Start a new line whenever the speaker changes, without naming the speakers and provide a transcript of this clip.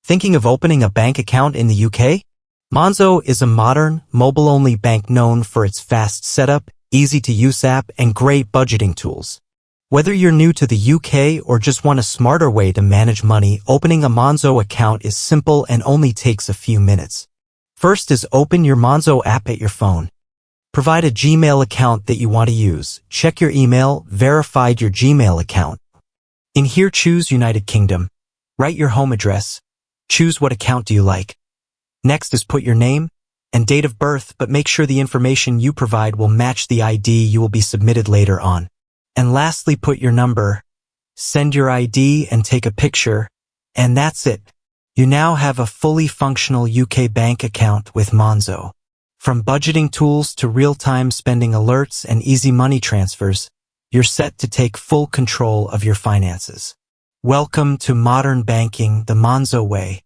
Thinking of opening a bank account in the UK? Monzo is a modern, mobile-only bank known for its fast setup, easy-to-use app, and great budgeting tools. Whether you're new to the UK or just want a smarter way to manage money, opening a Monzo account is simple and only takes a few minutes. First is open your Monzo app at your phone. Provide a Gmail account that you want to use. Check your email, verified your Gmail account. In here, choose United Kingdom. Write your home address. Choose what account do you like. Next is put your name and date of birth, but make sure the information you provide will match the ID you will be submitted later on. And lastly, put your number. Send your ID and take a picture. And that's it. You now have a fully functional UK bank account with Monzo. From budgeting tools to real-time spending alerts and easy money transfers, you're set to take full control of your finances. Welcome to modern banking the Monzo way.